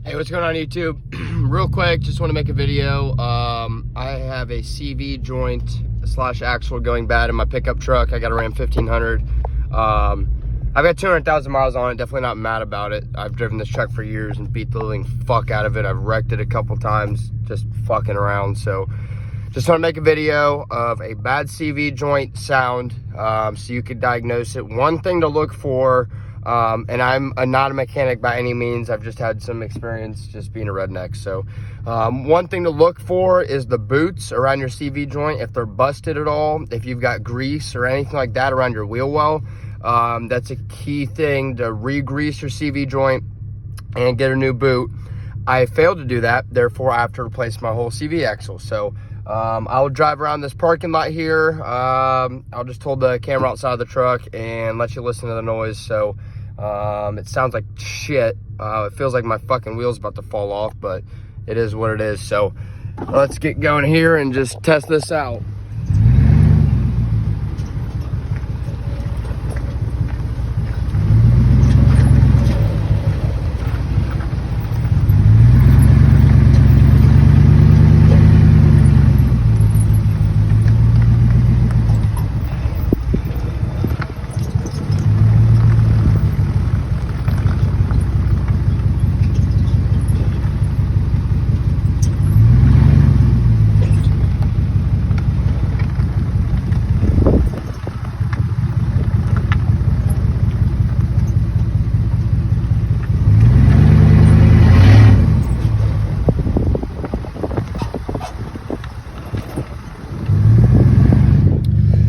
Hey, what's going on YouTube? Real quick, just want to make a video. I have a CV joint / axle going bad in my pickup truck. I got a Ram 1500. I've got 200,000 miles on it. Definitely not mad about it. I've driven this truck for years and beat the living fuck out of it. I've wrecked it a couple times just fucking around. So just want to make a video of a bad CV joint sound so you could diagnose it. One thing to look for, and I'm not a mechanic by any means. I've just had some experience just being a redneck. So one thing to look for is the boots around your CV joint. If they're busted at all, if you've got grease or anything like that around your wheel well, that's a key thing to re-grease your CV joint and get a new boot. I failed to do that, therefore I have to replace my whole CV axle. So I'll drive around this parking lot here. I'll just hold the camera outside of the truck and let you listen to the noise. So it sounds like shit. It feels like my fucking wheel's about to fall off, but it is what it is. So let's get going here and just test this out.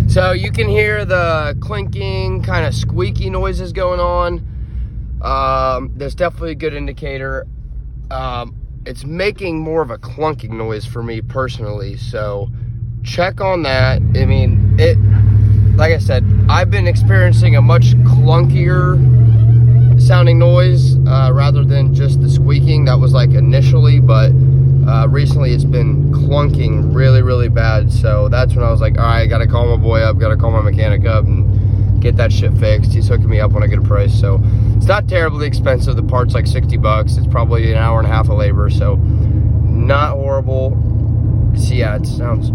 So you can hear the clinking, kind of squeaky noises going on. That's definitely a good indicator. It's making more of a clunking noise for me personally, so check on that. I mean, like I said, I've been experiencing a much clunkier sounding noise rather than just the squeaking that was like initially, but recently it's been clunking really bad. So that's when I was like, all right, I gotta call my boy up, gotta call my mechanic up and get that shit fixed. He's hooking me up when I get a price. So it's not terribly expensive. The part's like 60 bucks. It's probably an hour and a half of labor, so not horrible. So yeah, it sounds,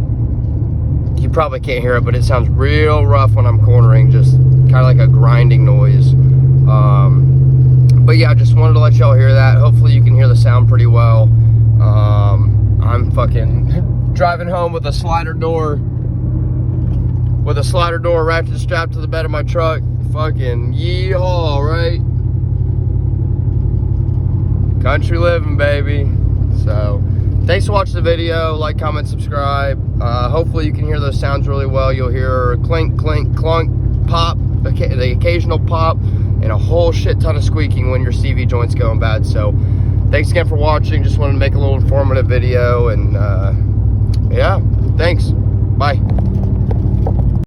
you probably can't hear it, but it sounds real rough when I'm cornering, just kind of like a grinding noise. But yeah, I just wanted to let y'all hear that. Hopefully you can hear the sound pretty well. I'm fucking driving home with a slider door ratchet strapped to the bed of my truck. Fucking yeehaw, right? Country living, baby. So thanks for watching the video. Like, comment, subscribe. Hopefully you can hear those sounds really well. You'll hear clink, clink, clunk, pop, the occasional pop, and a whole shit ton of squeaking when your CV joint's going bad. So thanks again for watching. Just wanted to make a little informative video, and yeah, thanks. Bye.